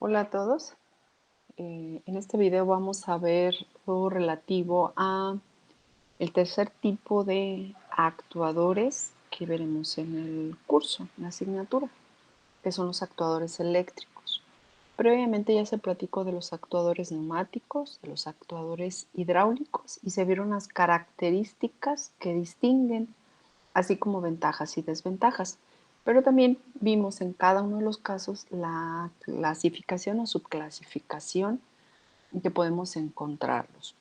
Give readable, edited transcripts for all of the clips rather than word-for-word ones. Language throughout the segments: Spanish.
Hola a todos. En este video vamos a ver lo relativo a el tercer tipo de actuadores que veremos en el curso, en la asignatura, que son los actuadores eléctricos. Previamente ya se platicó de los actuadores neumáticos, de los actuadores hidráulicos y se vieron las características que distinguen, así como ventajas y desventajas. Pero también vimos en cada uno de los casos la clasificación o subclasificación que podemos encontrarlos.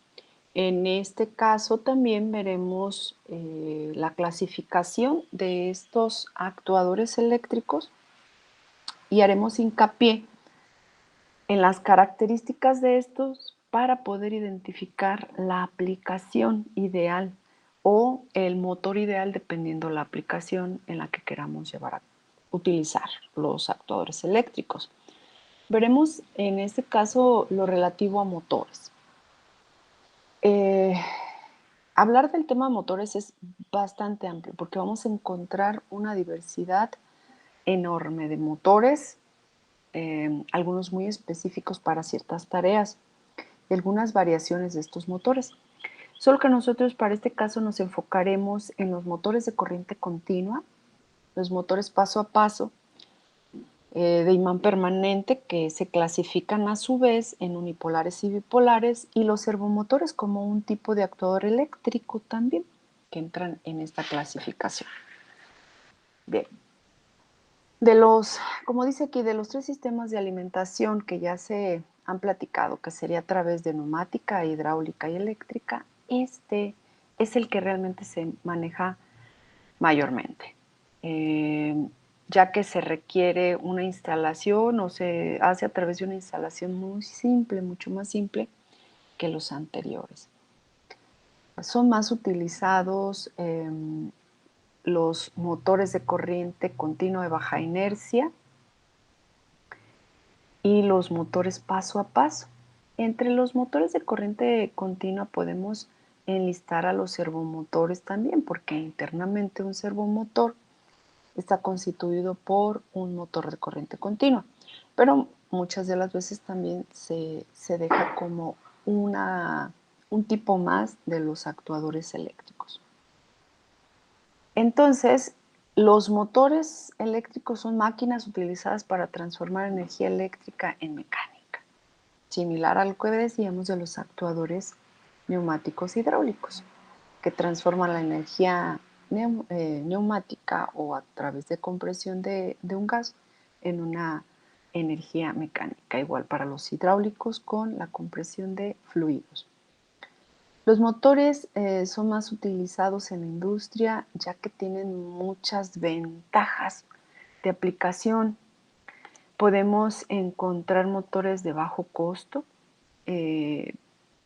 En este caso también veremos la clasificación de estos actuadores eléctricos y haremos hincapié en las características de estos para poder identificar la aplicación ideal o el motor ideal dependiendo la aplicación en la que queramos llevar a utilizar los actuadores eléctricos. Veremos en este caso lo relativo a motores. Eh, Hablar del tema motores es bastante amplio porque vamos a encontrar una diversidad enorme de motores, algunos muy específicos para ciertas tareas y algunas variaciones de estos motores. Solo que nosotros para este caso nos enfocaremos en los motores de corriente continua, los motores paso a paso, de imán permanente que se clasifican a su vez en unipolares y bipolares y los servomotores como un tipo de actuador eléctrico también que entran en esta clasificación. Bien, como dice aquí, de los tres sistemas de alimentación que ya se han platicado, que sería a través de neumática, hidráulica y eléctrica, este es el que realmente se maneja mayormente. Ya que se requiere una instalación o se hace a través de una instalación muy simple, mucho más simple que los anteriores. Son más utilizados los motores de corriente continua de baja inercia y los motores paso a paso. Entre los motores de corriente continua podemos enlistar a los servomotores también, porque internamente un servomotor está constituido por un motor de corriente continua, pero muchas de las veces también se deja como un tipo más de los actuadores eléctricos. Entonces, los motores eléctricos son máquinas utilizadas para transformar energía eléctrica en mecánica, similar a lo que decíamos de los actuadores neumáticos hidráulicos, que transforman la energía neumática o a través de compresión de un gas en una energía mecánica, igual para los hidráulicos con la compresión de fluidos. Los motores son más utilizados en la industria ya que tienen muchas ventajas de aplicación. Podemos encontrar motores de bajo costo,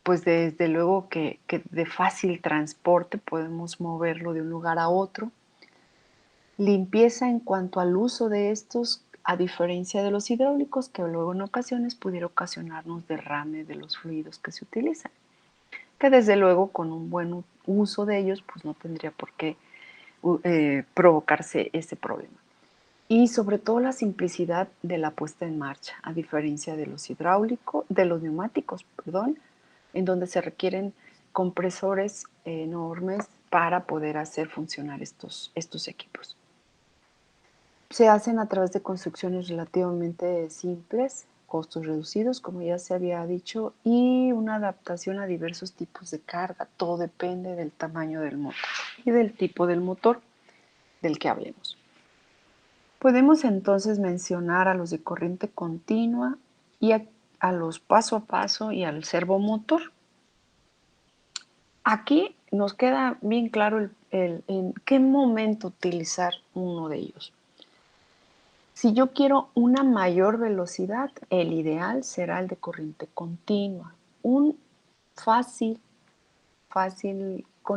pues desde luego que de fácil transporte, podemos moverlo de un lugar a otro. Limpieza en cuanto al uso de estos, a diferencia de los hidráulicos, que luego en ocasiones pudiera ocasionarnos derrame de los fluidos que se utilizan, que desde luego con un buen uso de ellos, pues no tendría por qué provocarse ese problema. Y sobre todo la simplicidad de la puesta en marcha, a diferencia de los neumáticos, en donde se requieren compresores enormes para poder hacer funcionar estos equipos. Se hacen a través de construcciones relativamente simples, costos reducidos, como ya se había dicho, y una adaptación a diversos tipos de carga. Todo depende del tamaño del motor y del tipo del motor del que hablemos. Podemos entonces mencionar a los de corriente continua y a los paso a paso y al servomotor. Aquí nos queda bien claro en qué momento utilizar uno de ellos. Si yo quiero una mayor velocidad, el ideal será el de corriente continua, con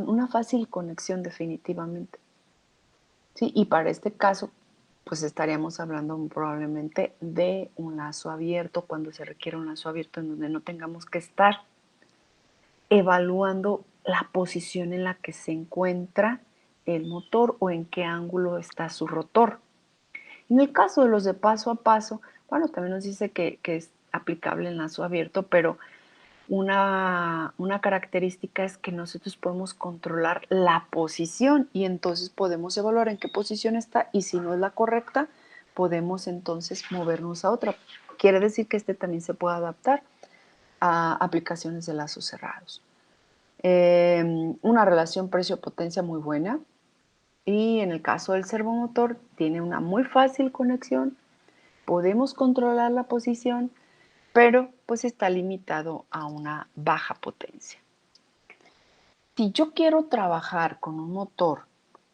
una fácil conexión definitivamente. ¿Sí? Y para este caso, pues estaríamos hablando probablemente de un lazo abierto, cuando se requiere un lazo abierto en donde no tengamos que estar evaluando la posición en la que se encuentra el motor o en qué ángulo está su rotor. En el caso de los de paso a paso, bueno, también nos dice que es aplicable en lazo abierto, pero una característica es que nosotros podemos controlar la posición y entonces podemos evaluar en qué posición está y si no es la correcta, podemos entonces movernos a otra. Quiere decir que este también se puede adaptar a aplicaciones de lazos cerrados. Una relación precio-potencia muy buena y en el caso del servomotor tiene una muy fácil conexión, podemos controlar la posición, pero pues está limitado a una baja potencia. Si yo quiero trabajar con un motor,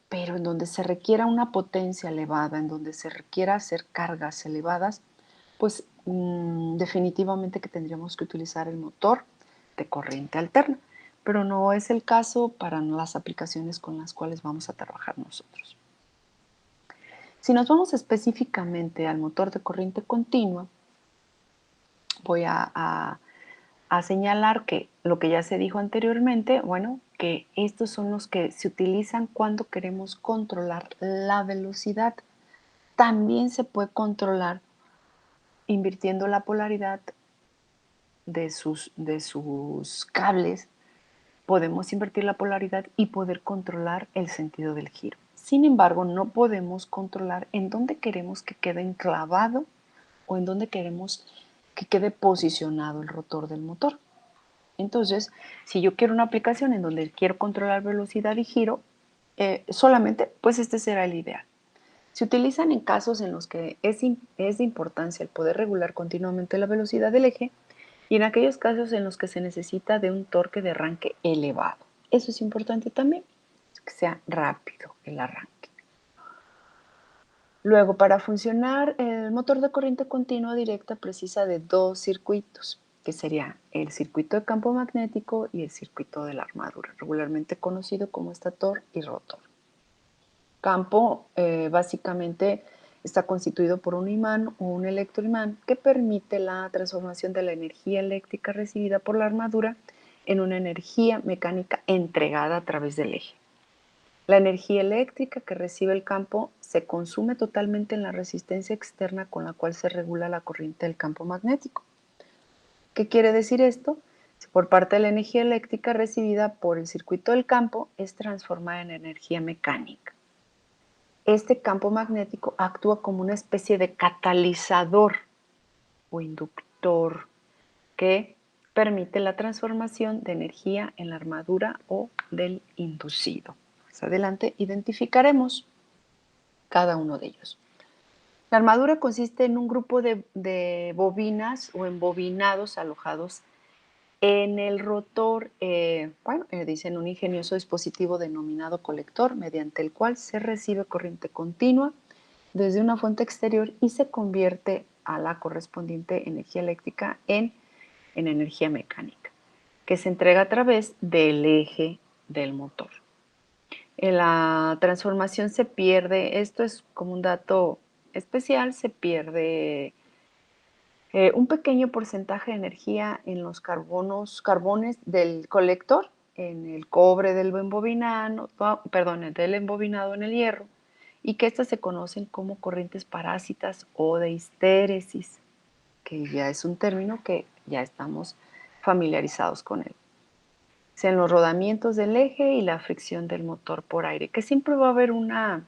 pero en donde se requiera una potencia elevada, en donde se requiera hacer cargas elevadas, pues definitivamente que tendríamos que utilizar el motor de corriente alterna, pero no es el caso para las aplicaciones con las cuales vamos a trabajar nosotros. Si nos vamos específicamente al motor de corriente continua, voy a señalar que lo que ya se dijo anteriormente, bueno, que estos son los que se utilizan cuando queremos controlar la velocidad. También se puede controlar invirtiendo la polaridad de sus cables. Podemos invertir la polaridad y poder controlar el sentido del giro. Sin embargo, no podemos controlar en dónde queremos que quede enclavado o en dónde queremos que quede posicionado el rotor del motor. Entonces, si yo quiero una aplicación en donde quiero controlar velocidad y giro, solamente, pues este será el ideal. Se utilizan en casos en los que es de importancia el poder regular continuamente la velocidad del eje y en aquellos casos en los que se necesita de un torque de arranque elevado. Eso es importante también, que sea rápido el arranque. Luego, para funcionar, el motor de corriente continua directa precisa de dos circuitos, que sería el circuito de campo magnético y el circuito de la armadura, regularmente conocido como estator y rotor. Campo básicamente está constituido por un imán o un electroimán que permite la transformación de la energía eléctrica recibida por la armadura en una energía mecánica entregada a través del eje. La energía eléctrica que recibe el campo se consume totalmente en la resistencia externa con la cual se regula la corriente del campo magnético. ¿Qué quiere decir esto? Por parte de la energía eléctrica recibida por el circuito del campo es transformada en energía mecánica. Este campo magnético actúa como una especie de catalizador o inductor que permite la transformación de energía en la armadura o del inducido. Más adelante identificaremos cada uno de ellos. La armadura consiste en un grupo de bobinas o embobinados alojados en el rotor, dicen un ingenioso dispositivo denominado colector, mediante el cual se recibe corriente continua desde una fuente exterior y se convierte a la correspondiente energía eléctrica en energía mecánica, que se entrega a través del eje del motor. En la transformación se pierde, esto es como un dato especial, se pierde un pequeño porcentaje de energía en los carbones del colector, en el cobre del del embobinado en el hierro, y que estas se conocen como corrientes parásitas o de histéresis, que ya es un término que ya estamos familiarizados con él. En los rodamientos del eje y la fricción del motor por aire, que siempre va a haber una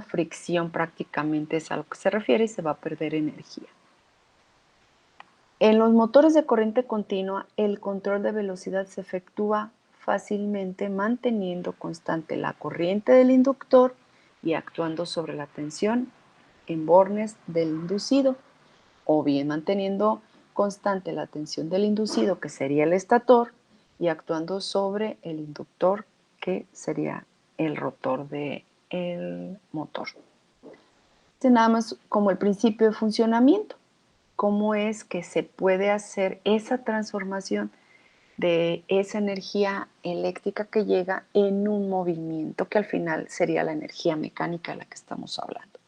fricción, prácticamente es a lo que se refiere, y se va a perder energía. En los motores de corriente continua, el control de velocidad se efectúa fácilmente manteniendo constante la corriente del inductor y actuando sobre la tensión en bornes del inducido, o bien manteniendo constante la tensión del inducido, que sería el estator, y actuando sobre el inductor, que sería el rotor del motor. Este nada más como el principio de funcionamiento. Cómo es que se puede hacer esa transformación de esa energía eléctrica que llega en un movimiento, que al final sería la energía mecánica de la que estamos hablando.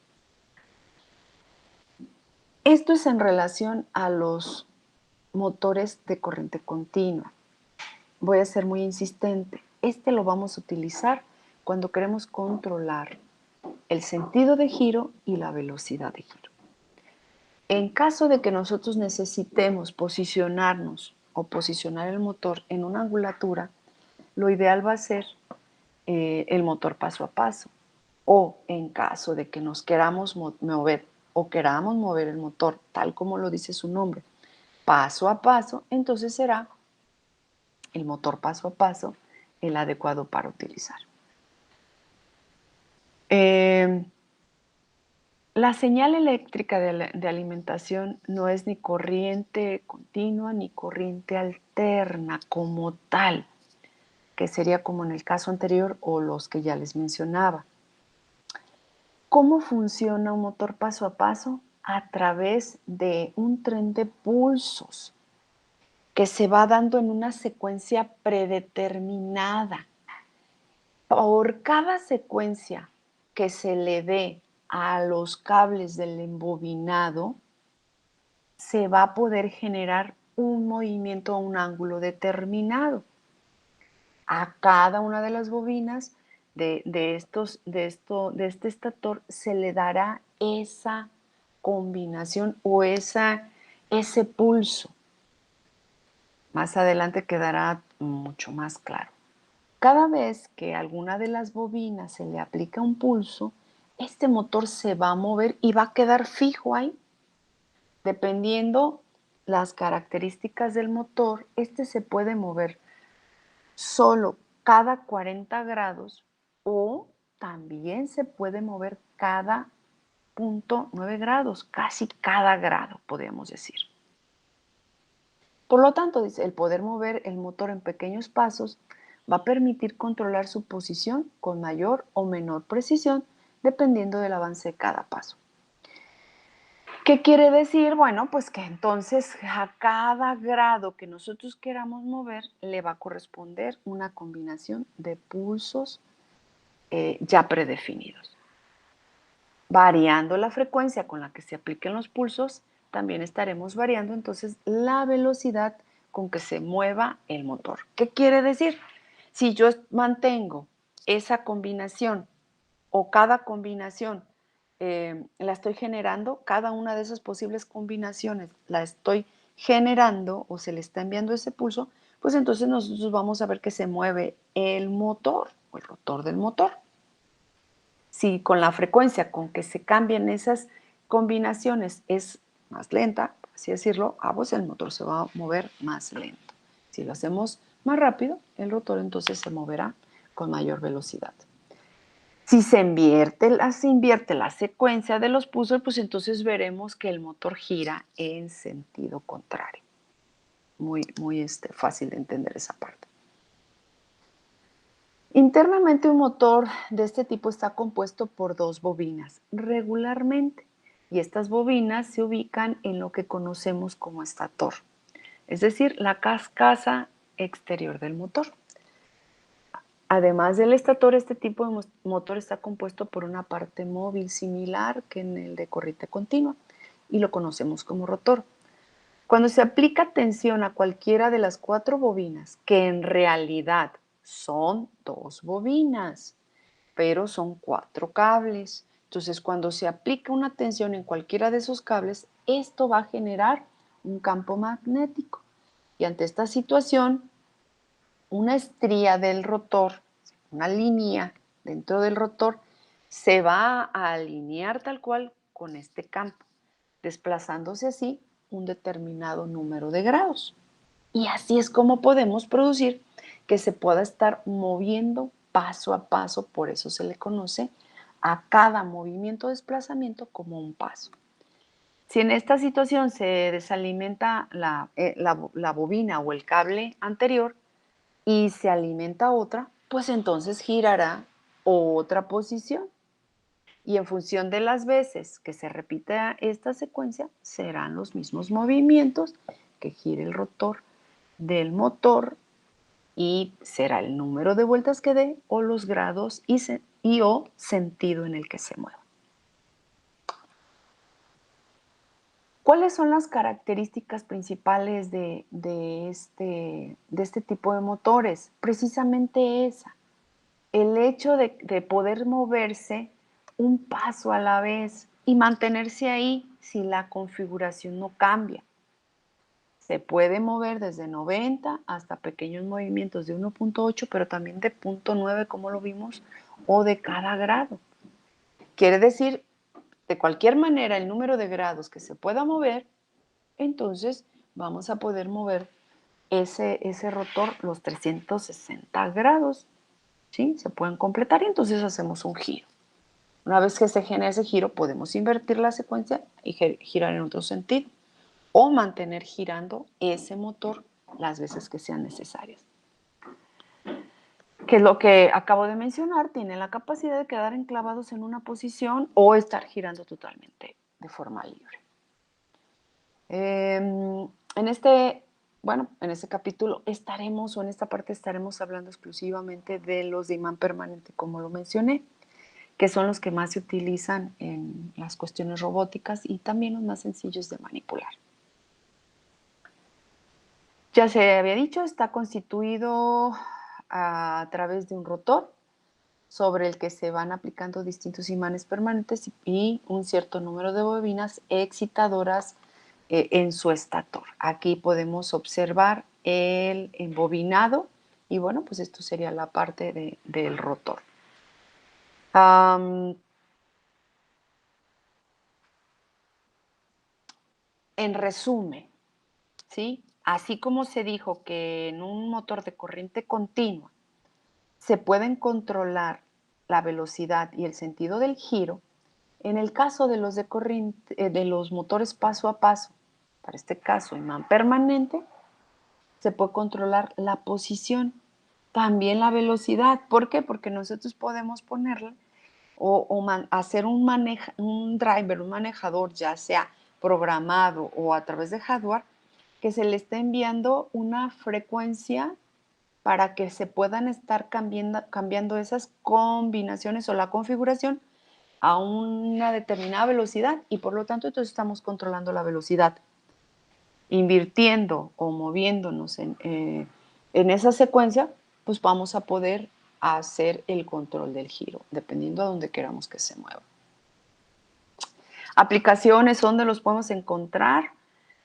Esto es en relación a los motores de corriente continua. Voy a ser muy insistente. Este lo vamos a utilizar cuando queremos controlar el sentido de giro y la velocidad de giro. En caso de que nosotros necesitemos posicionarnos o posicionar el motor en una angulatura, lo ideal va a ser el motor paso a paso. O en caso de que nos queramos mover o queramos mover el motor, tal como lo dice su nombre, paso a paso, entonces será el motor paso a paso el adecuado para utilizar. La señal eléctrica de alimentación no es ni corriente continua ni corriente alterna como tal, que sería como en el caso anterior o los que ya les mencionaba. ¿Cómo funciona un motor paso a paso? A través de un tren de pulsos que se va dando en una secuencia predeterminada. Por cada secuencia que se le dé a los cables del embobinado, se va a poder generar un movimiento a un ángulo determinado. A cada una de las bobinas de este estator se le dará esa combinación o ese pulso. Más adelante quedará mucho más claro. Cada vez que a alguna de las bobinas se le aplica un pulso, este motor se va a mover y va a quedar fijo ahí. Dependiendo las características del motor, este se puede mover solo cada 40 grados o también se puede mover cada 0,9 grados, casi cada grado, podríamos decir. Por lo tanto, dice, el poder mover el motor en pequeños pasos va a permitir controlar su posición con mayor o menor precisión dependiendo del avance de cada paso. ¿Qué quiere decir? Bueno, pues que entonces a cada grado que nosotros queramos mover le va a corresponder una combinación de pulsos ya predefinidos. Variando la frecuencia con la que se apliquen los pulsos, también estaremos variando entonces la velocidad con que se mueva el motor. ¿Qué quiere decir? Si yo mantengo esa combinación o cada combinación la estoy generando, cada una de esas posibles combinaciones la estoy generando o se le está enviando ese pulso, pues entonces nosotros vamos a ver que se mueve el motor o el rotor del motor. Si con la frecuencia con que se cambian esas combinaciones es más lenta, por así decirlo, pues el motor se va a mover más lento. Si lo hacemos más rápido, el rotor entonces se moverá con mayor velocidad. Si se invierte la secuencia de los pulsos, pues entonces veremos que el motor gira en sentido contrario. Muy fácil de entender esa parte. Internamente un motor de este tipo está compuesto por dos bobinas regularmente y estas bobinas se ubican en lo que conocemos como estator, es decir, la carcasa exterior del motor. Además del estator, este tipo de motor está compuesto por una parte móvil similar que en el de corriente continua y lo conocemos como rotor. Cuando se aplica tensión a cualquiera de las cuatro bobinas, que en realidad son dos bobinas, pero son cuatro cables. Entonces, cuando se aplica una tensión en cualquiera de esos cables, esto va a generar un campo magnético. Y ante esta situación, una estría del rotor, una línea dentro del rotor, se va a alinear tal cual con este campo, desplazándose así un determinado número de grados. Y así es como podemos producir que se pueda estar moviendo paso a paso, por eso se le conoce a cada movimiento o desplazamiento como un paso. Si en esta situación se desalimenta la bobina o el cable anterior y se alimenta otra, pues entonces girará otra posición. Y en función de las veces que se repita esta secuencia, serán los mismos movimientos que gire el rotor del motor y será el número de vueltas que dé o los grados y o sentido en el que se mueva. ¿Cuáles son las características principales de este tipo de motores? Precisamente esa, el hecho de poder moverse un paso a la vez y mantenerse ahí si la configuración no cambia. Se puede mover desde 90 hasta pequeños movimientos de 1.8, pero también de 0.9, como lo vimos, o de cada grado. Quiere decir, de cualquier manera, el número de grados que se pueda mover, entonces vamos a poder mover ese rotor los 360 grados, ¿sí? Se pueden completar y entonces hacemos un giro. Una vez que se genera ese giro, podemos invertir la secuencia y girar en otro sentido o mantener girando ese motor las veces que sean necesarias. Que es lo que acabo de mencionar, tiene la capacidad de quedar enclavados en una posición o estar girando totalmente de forma libre. En este capítulo en esta parte estaremos hablando exclusivamente de los de imán permanente, como lo mencioné, que son los que más se utilizan en las cuestiones robóticas y también los más sencillos de manipular. Ya se había dicho, está constituido a través de un rotor sobre el que se van aplicando distintos imanes permanentes y un cierto número de bobinas excitadoras en su estator. Aquí podemos observar el embobinado y bueno, pues esto sería la parte del rotor. En resumen, ¿sí? Así como se dijo que en un motor de corriente continua se pueden controlar la velocidad y el sentido del giro, en el caso de los, de los motores paso a paso, para este caso imán permanente, se puede controlar la posición, también la velocidad. ¿Por qué? Porque nosotros podemos ponerle hacer un driver, un manejador, ya sea programado o a través de hardware, que se le esté enviando una frecuencia para que se puedan estar cambiando esas combinaciones o la configuración a una determinada velocidad y por lo tanto entonces estamos controlando la velocidad. Invirtiendo o moviéndonos en esa secuencia, pues vamos a poder hacer el control del giro, dependiendo de donde queramos que se mueva. Aplicaciones donde los podemos encontrar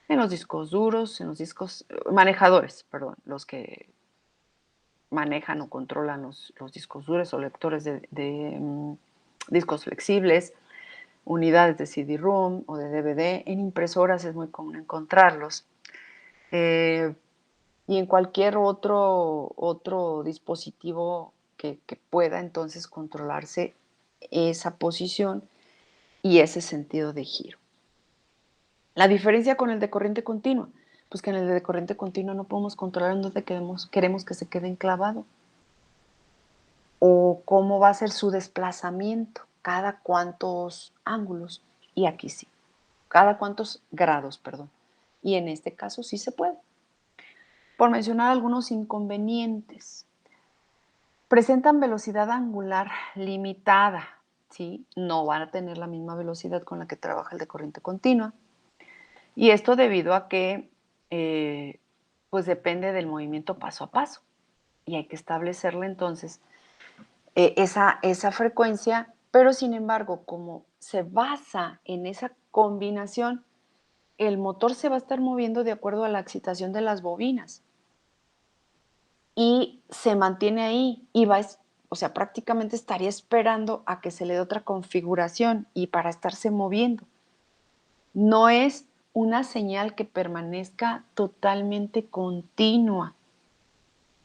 en los discos duros, en los discos manejadores, perdón, los que manejan o controlan los discos duros o lectores de discos flexibles, unidades de CD-ROM o de DVD. En impresoras es muy común encontrarlos. Y en cualquier otro dispositivo que pueda entonces controlarse esa posición y ese sentido de giro. La diferencia con el de corriente continua, pues que en el de corriente continua no podemos controlar en dónde queremos que se quede enclavado o cómo va a ser su desplazamiento, cada cuántos ángulos, y aquí sí, cada cuántos grados, perdón. Y en este caso sí se puede. Por mencionar algunos inconvenientes. Presentan velocidad angular limitada, ¿sí? No van a tener la misma velocidad con la que trabaja el de corriente continua. Y esto debido a que, pues depende del movimiento paso a paso. Y hay que establecerle entonces esa frecuencia, pero sin embargo, como se basa en esa combinación, el motor se va a estar moviendo de acuerdo a la excitación de las bobinas. Y se mantiene ahí y o sea, prácticamente estaría esperando a que se le dé otra configuración y para estarse moviendo. No es una señal que permanezca totalmente continua,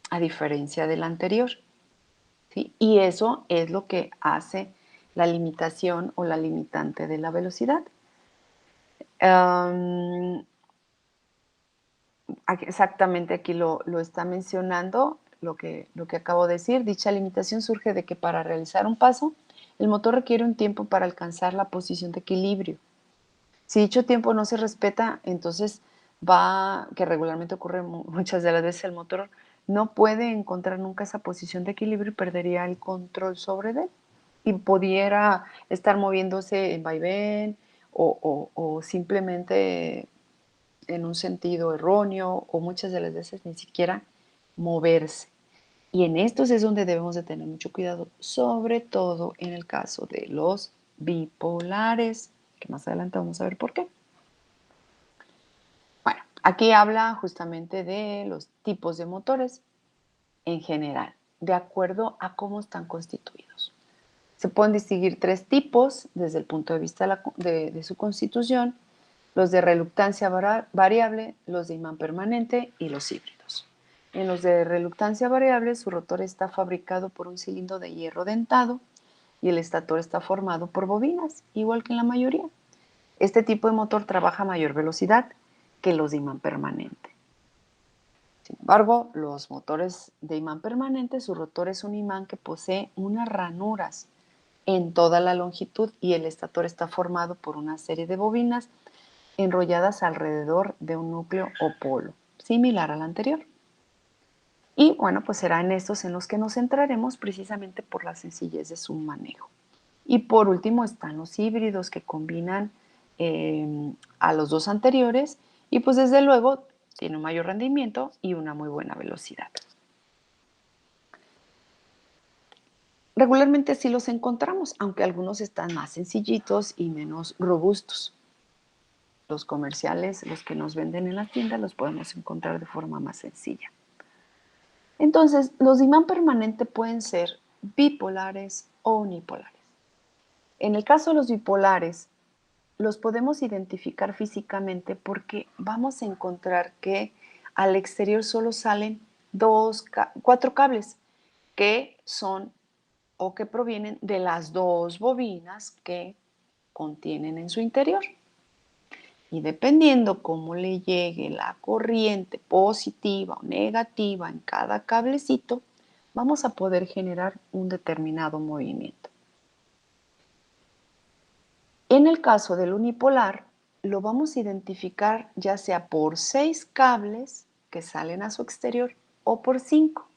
a diferencia de la anterior, ¿sí? Y eso es lo que hace la limitación o la limitante de la velocidad. Exactamente aquí lo está mencionando, lo que acabo de decir. Dicha limitación surge de que para realizar un paso, el motor requiere un tiempo para alcanzar la posición de equilibrio. Si dicho tiempo no se respeta, entonces que regularmente ocurre muchas de las veces, el motor no puede encontrar nunca esa posición de equilibrio y perdería el control sobre él. Y pudiera estar moviéndose en vaivén o simplemente en un sentido erróneo o muchas de las veces ni siquiera moverse. Y en estos es donde debemos de tener mucho cuidado, sobre todo en el caso de los bipolares. que más adelante vamos a ver por qué. Bueno, aquí habla justamente de los tipos de motores en general, de acuerdo a cómo están constituidos. Se pueden distinguir tres tipos desde el punto de vista de su constitución: los de reluctancia variable, los de imán permanente y los híbridos. En los de reluctancia variable, su rotor está fabricado por un cilindro de hierro dentado y el estator está formado por bobinas, igual que en la mayoría. Este tipo de motor trabaja a mayor velocidad que los de imán permanente. Sin embargo, los motores de imán permanente, su rotor es un imán que posee unas ranuras en toda la longitud y el estator está formado por una serie de bobinas enrolladas alrededor de un núcleo o polo, similar al anterior. Y bueno, pues será en estos en los que nos centraremos precisamente por la sencillez de su manejo. Y por último están los híbridos que combinan a los dos anteriores y pues desde luego tiene un mayor rendimiento y una muy buena velocidad. Regularmente sí los encontramos, aunque algunos están más sencillitos y menos robustos. Los comerciales, los que nos venden en las tiendas, los podemos encontrar de forma más sencilla. Entonces, los de imán permanente pueden ser bipolares o unipolares. En el caso de los bipolares, los podemos identificar físicamente porque vamos a encontrar que al exterior solo salen cuatro cables que son o que provienen de las dos bobinas que contienen en su interior. Y dependiendo cómo le llegue la corriente positiva o negativa en cada cablecito, vamos a poder generar un determinado movimiento. En el caso del unipolar, lo vamos a identificar ya sea por 6 cables que salen a su exterior o por 5.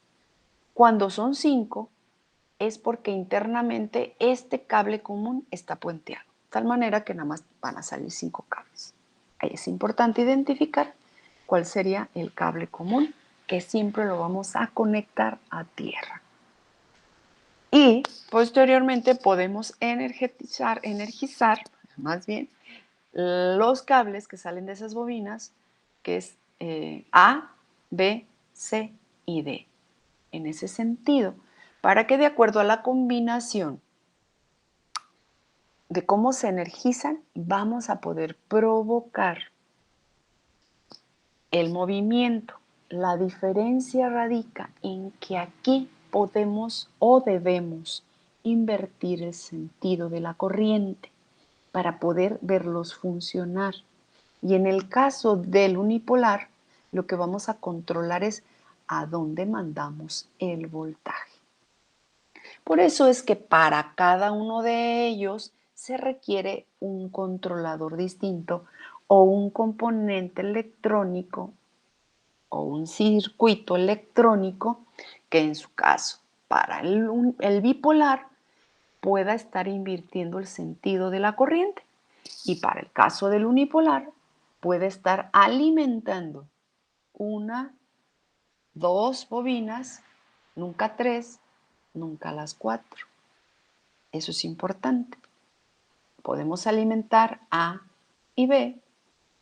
Cuando son 5, es porque internamente este cable común está puenteado, de tal manera que nada más van a salir 5 cables. Ahí es importante identificar cuál sería el cable común, que siempre lo vamos a conectar a tierra. Y posteriormente podemos energizar más bien los cables que salen de esas bobinas, que es A, B, C y D. En ese sentido, para que de acuerdo a la combinación de cómo se energizan, vamos a poder provocar el movimiento. La diferencia radica en que aquí podemos o debemos invertir el sentido de la corriente para poder verlos funcionar. Y en el caso del unipolar, lo que vamos a controlar es a dónde mandamos el voltaje. Por eso es que para cada uno de ellos se requiere un controlador distinto o un componente electrónico o un circuito electrónico que en su caso para el bipolar pueda estar invirtiendo el sentido de la corriente y para el caso del unipolar puede estar alimentando una, dos bobinas, nunca tres, nunca las cuatro. Eso es importante. Podemos alimentar A y B,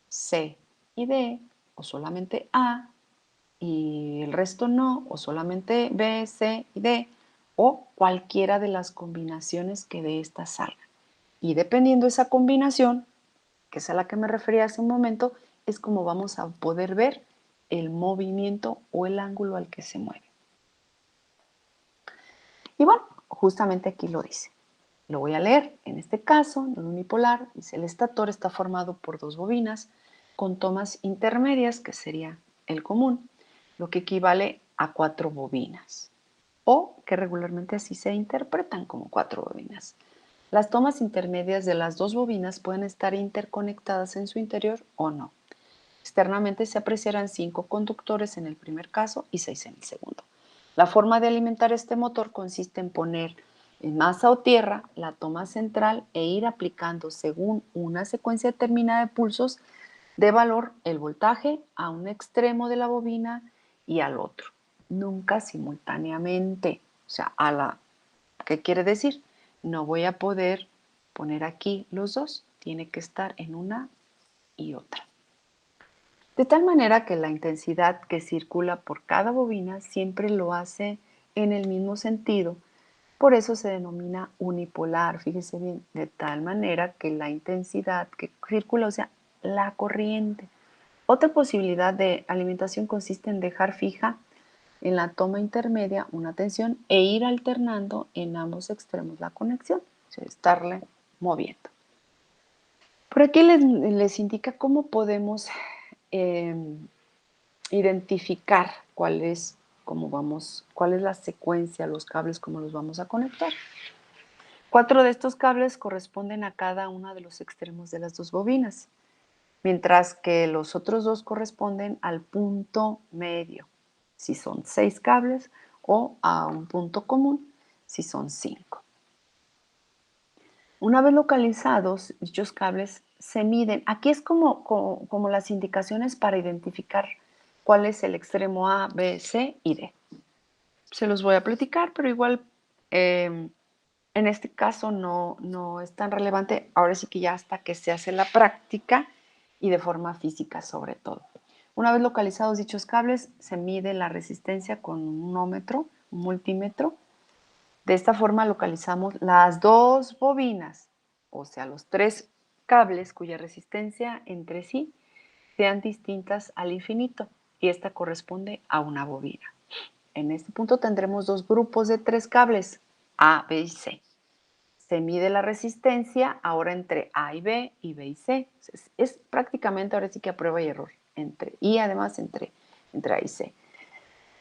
C y D, o solamente A y el resto no, o solamente B, C y D, o cualquiera de las combinaciones que de estas salgan. Y dependiendo de esa combinación, que es a la que me refería hace un momento, es como vamos a poder ver el movimiento o el ángulo al que se mueve. Y bueno, justamente aquí lo dice. Lo voy a leer. En este caso, en el unipolar, dice: el estator está formado por dos bobinas con tomas intermedias, que sería el común, lo que equivale a 4 bobinas, o que regularmente así se interpretan como 4 bobinas. Las tomas intermedias de las dos bobinas pueden estar interconectadas en su interior o no. Externamente se apreciarán 5 conductores en el primer caso y 6 en el segundo. La forma de alimentar este motor consiste en poner en masa o tierra la toma central e ir aplicando según una secuencia determinada de pulsos de valor el voltaje a un extremo de la bobina y al otro, nunca simultáneamente. O sea, ¿qué quiere decir? No voy a poder poner aquí los dos, tiene que estar en una y otra. De tal manera que la intensidad que circula por cada bobina siempre lo hace en el mismo sentido. Por eso se denomina unipolar, fíjese bien, de tal manera que la intensidad que circula, o sea, la corriente. Otra posibilidad de alimentación consiste en dejar fija en la toma intermedia una tensión e ir alternando en ambos extremos la conexión, o sea, estarle moviendo. Por aquí les indica cómo podemos eh, identificar cuál es la secuencia, los cables, cómo los vamos a conectar. 4 de estos cables corresponden a cada uno de los extremos de las dos bobinas, mientras que los otros 2 corresponden al punto medio, si son 6 cables, o a un punto común, si son 5. Una vez localizados, dichos cables se miden. Aquí es como las indicaciones para identificar cuál es el extremo A, B, C y D. Se los voy a platicar, pero igual en este caso no es tan relevante. Ahora sí que ya hasta que se hace la práctica y de forma física sobre todo. Una vez localizados dichos cables, se mide la resistencia con un ómetro, un multímetro. De esta forma localizamos las dos bobinas, o sea, los 3 cables cuya resistencia entre sí sean distintas al infinito, y esta corresponde a una bobina. En este punto tendremos 2 grupos de 3 cables, A, B y C. Se mide la resistencia ahora entre A y B y C. Es prácticamente ahora sí que a prueba y error, y además entre A y C.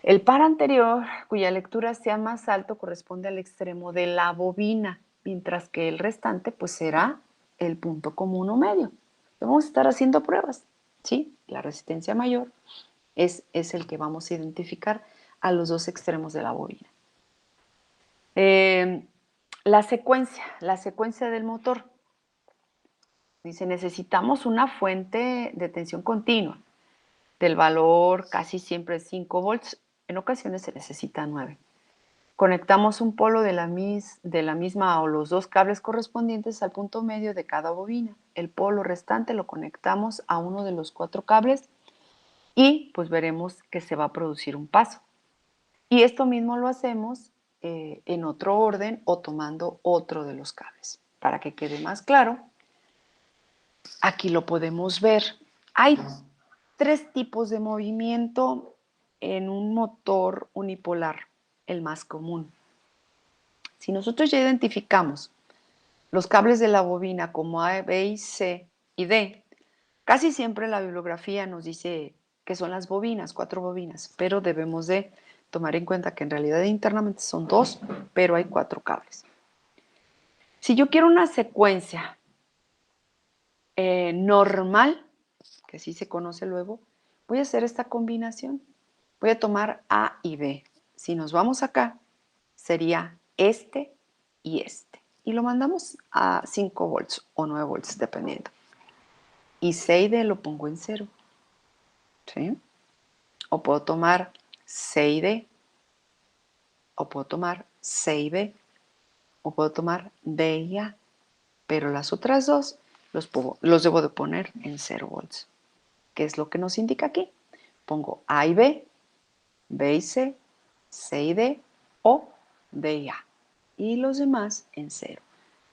El par anterior, cuya lectura sea más alto, corresponde al extremo de la bobina, mientras que el restante pues será el punto común o medio. Vamos a estar haciendo pruebas, ¿sí? La resistencia mayor es el que vamos a identificar a los 2 extremos de la bobina. La secuencia del motor. Dice, necesitamos una fuente de tensión continua del valor casi siempre 5 volts. En ocasiones se necesita 9. Conectamos un polo de la misma o los 2 cables correspondientes al punto medio de cada bobina. El polo restante lo conectamos a uno de los 4 cables y pues veremos que se va a producir un paso. Y esto mismo lo hacemos en otro orden o tomando otro de los cables. Para que quede más claro, aquí lo podemos ver. Hay 3 tipos de movimiento en un motor unipolar, el más común. Si nosotros ya identificamos los cables de la bobina como A, B y C y D, casi siempre la bibliografía nos dice que son las bobinas, 4 bobinas, pero debemos de tomar en cuenta que en realidad internamente son 2, pero hay 4 cables. Si yo quiero una secuencia normal, que así se conoce luego, voy a hacer esta combinación. Voy a tomar A y B. Si nos vamos acá, sería este y este. Y lo mandamos a 5 volts o 9 volts, dependiendo. Y C y D lo pongo en 0. ¿Sí? O puedo tomar C y D. O puedo tomar C y B. O puedo tomar D y A. Pero las otras 2 los debo de poner en 0 volts. ¿Qué es lo que nos indica aquí? Pongo A y B, B y C, C y D o D y A. Y los demás en 0.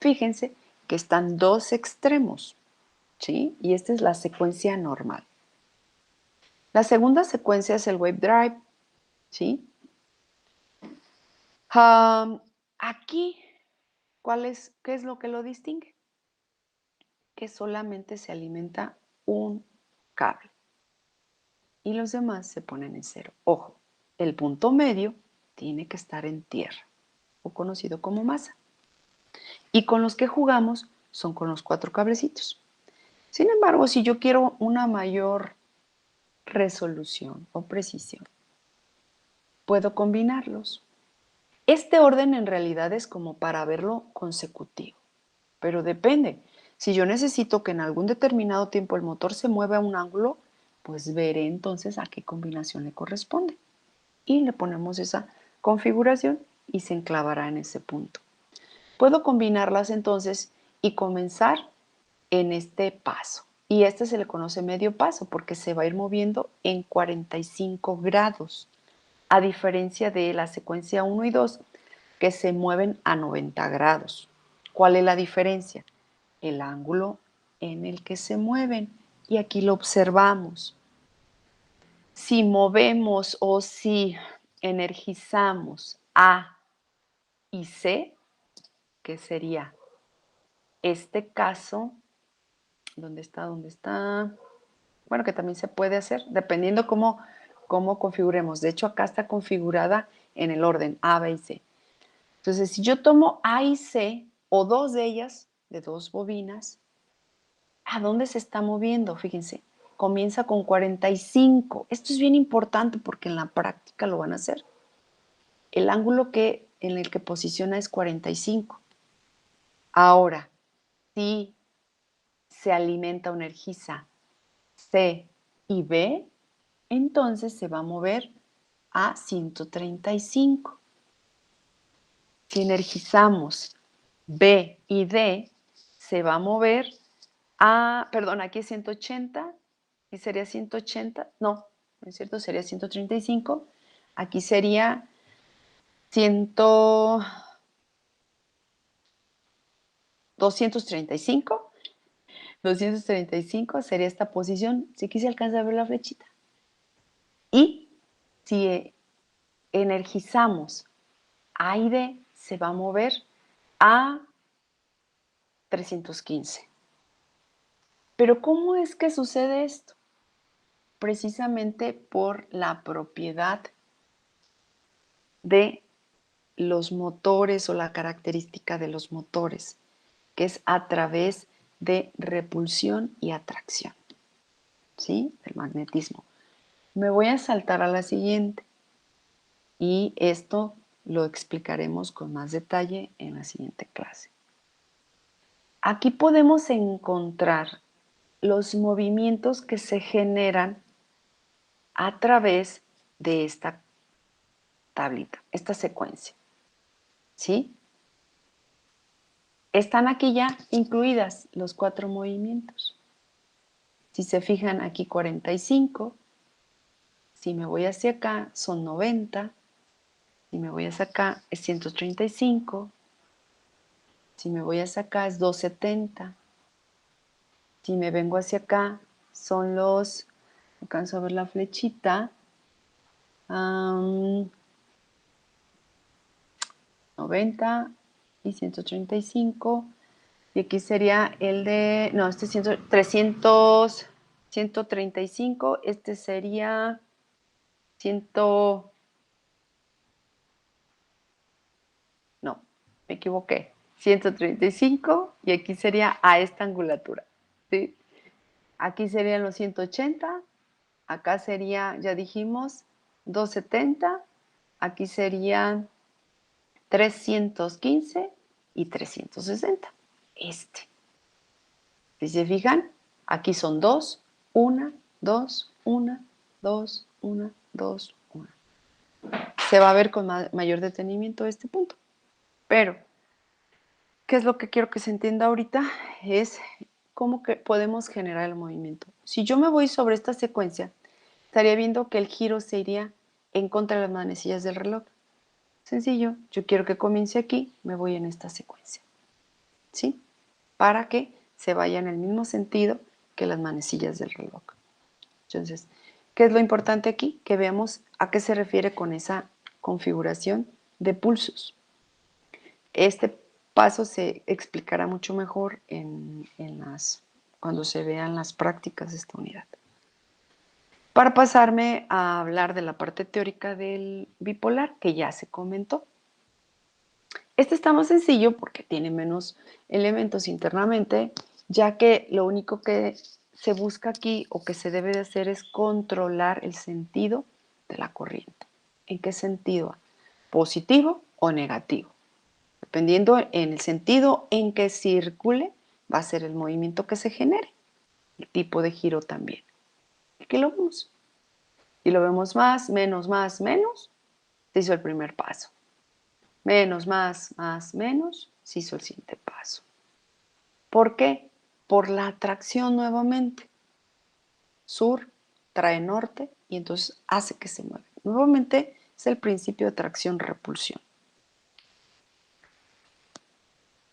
Fíjense que están 2 extremos, ¿sí? Y esta es la secuencia normal. La segunda secuencia es el wave drive, ¿sí? Aquí, ¿qué es lo que lo distingue? Que solamente se alimenta un cable y los demás se ponen en 0. Ojo, el punto medio tiene que estar en tierra, o conocido como masa. Y con los que jugamos son con los 4 cablecitos. Sin embargo, si yo quiero una mayor resolución o precisión, puedo combinarlos. Este orden en realidad es como para verlo consecutivo, pero depende. Si yo necesito que en algún determinado tiempo el motor se mueva a un ángulo, pues veré entonces a qué combinación le corresponde. Y le ponemos esa configuración y se enclavará en ese punto. Puedo combinarlas entonces y comenzar en este paso. Y este se le conoce medio paso porque se va a ir moviendo en 45 grados, a diferencia de la secuencia 1 y 2, que se mueven a 90 grados. ¿Cuál es la diferencia? El ángulo en el que se mueven. Y aquí lo observamos. Si movemos o si energizamos A y C, que sería este caso, ¿dónde está? ¿Dónde está? Bueno, que también se puede hacer, dependiendo cómo configuremos. De hecho, acá está configurada en el orden A, B y C. Entonces, si yo tomo A y C, o dos de ellas, de dos bobinas, ¿a dónde se está moviendo? Fíjense, comienza con 45. Esto es bien importante porque en la práctica lo van a hacer. El ángulo en el que posiciona es 45. Ahora, si se alimenta o energiza C y B, entonces se va a mover a 135. Si energizamos B y D, se va a mover a, perdón, aquí es 180, y sería 180, no es cierto, sería 135, aquí sería 100, 235, 235 sería esta posición, si aquí se alcanza a ver la flechita. Y si energizamos A y D, se va a mover a 315. Pero ¿cómo es que sucede esto? Precisamente por la propiedad de los motores o la característica de los motores, que es a través de repulsión y atracción, ¿sí? El magnetismo. Me voy a saltar a la siguiente y esto lo explicaremos con más detalle en la siguiente clase. Aquí podemos encontrar los movimientos que se generan a través de esta tablita, esta secuencia, ¿sí? Están aquí ya incluidas los 4 movimientos. Si se fijan aquí 45, si me voy hacia acá son 90, si me voy hacia acá es 135, si me voy hacia acá es 270, si me vengo hacia acá son los, alcanzo a ver la flechita, 90 y 135, y aquí sería el de, no, este es 300, 135, este sería 100, no, me equivoqué, 135 y aquí sería a esta angulatura, ¿sí? Aquí serían los 180, acá sería, ya dijimos, 270, aquí serían 315 y 360. Si se fijan, aquí son 2, 1, 2, 1, 2, 1, 2, 1. Se va a ver con mayor detenimiento este punto. Pero, ¿qué es lo que quiero que se entienda ahorita? Es cómo que podemos generar el movimiento. Si yo me voy sobre esta secuencia, estaría viendo que el giro se iría en contra de las manecillas del reloj. Sencillo, yo quiero que comience aquí, me voy en esta secuencia, ¿sí? Para que se vaya en el mismo sentido que las manecillas del reloj. Entonces, ¿qué es lo importante aquí? Que veamos a qué se refiere con esa configuración de pulsos. Este paso se explicará mucho mejor cuando se vean las prácticas de esta unidad. Para pasarme a hablar de la parte teórica del bipolar, que ya se comentó. Este está más sencillo porque tiene menos elementos internamente, ya que lo único que se busca aquí o que se debe de hacer es controlar el sentido de la corriente. ¿En qué sentido? ¿Positivo o negativo? Dependiendo en el sentido en que circule, va a ser el movimiento que se genere, el tipo de giro también. Aquí lo vemos. Y lo vemos más, menos, se hizo el primer paso. Menos, más, menos, se hizo el siguiente paso. ¿Por qué? por la atracción nuevamente. Sur trae norte y entonces hace que se mueva. Nuevamente es el principio de tracción-repulsión.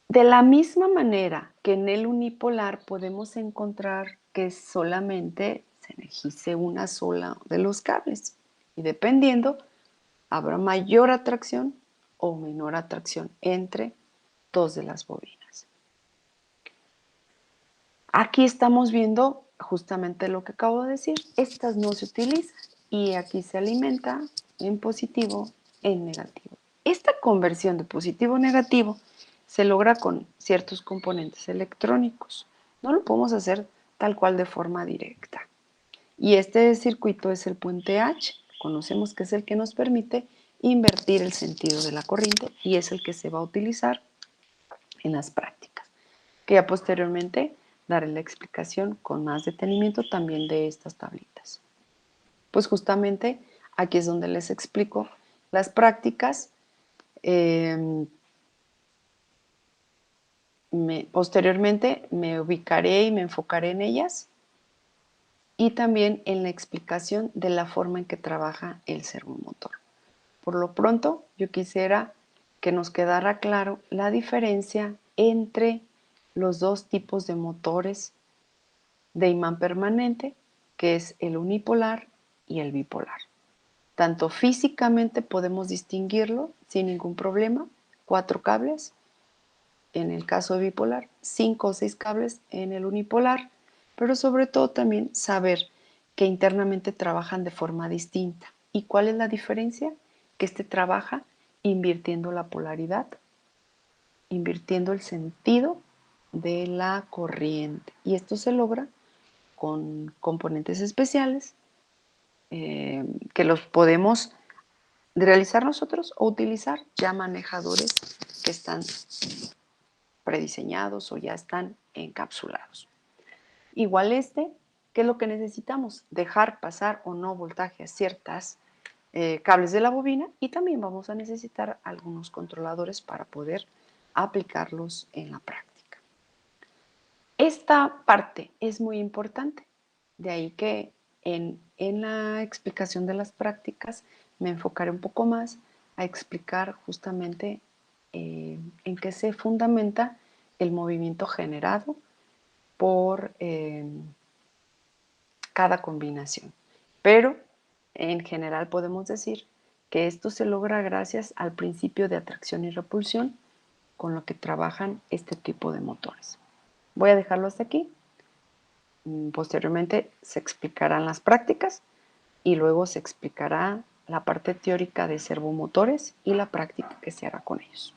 De la misma manera que en el unipolar podemos encontrar que solamente se energice una sola de los cables y dependiendo habrá mayor atracción o menor atracción entre dos de las bobinas. Aquí estamos viendo justamente lo que acabo de decir. Estas no se utilizan y aquí se alimenta en positivo, en negativo. Esta conversión de positivo a negativo se logra con ciertos componentes electrónicos. No lo podemos hacer tal cual de forma directa. Y este circuito es el puente H. Conocemos que es el que nos permite invertir el sentido de la corriente y es el que se va a utilizar en las prácticas, que ya posteriormente daré la explicación con más detenimiento también de estas tablitas. Pues justamente aquí es donde les explico las prácticas. Posteriormente me ubicaré y me enfocaré en ellas y también en la explicación de la forma en que trabaja el servomotor. Por lo pronto, yo quisiera que nos quedara claro la diferencia entre los dos tipos de motores de imán permanente, que es el unipolar y el bipolar. Tanto físicamente podemos distinguirlo sin ningún problema, 4 cables en el caso de bipolar, 5 o 6 cables en el unipolar, pero sobre todo también saber que internamente trabajan de forma distinta. ¿Y cuál es la diferencia? Que este trabaja invirtiendo la polaridad, invirtiendo el sentido de la corriente. Y esto se logra con componentes especiales que los podemos realizar nosotros o utilizar ya manejadores que están prediseñados o ya están encapsulados. Igual ¿qué es lo que necesitamos? Dejar pasar o no voltaje a ciertas cables de la bobina y también vamos a necesitar algunos controladores para poder aplicarlos en la práctica. Esta parte es muy importante, de ahí que en la explicación de las prácticas me enfocaré un poco más a explicar justamente en qué se fundamenta el movimiento generado por cada combinación. Pero en general podemos decir que esto se logra gracias al principio de atracción y repulsión con lo que trabajan este tipo de motores. Voy a dejarlo hasta aquí. Posteriormente se explicarán las prácticas y luego se explicará la parte teórica de servomotores y la práctica que se hará con ellos.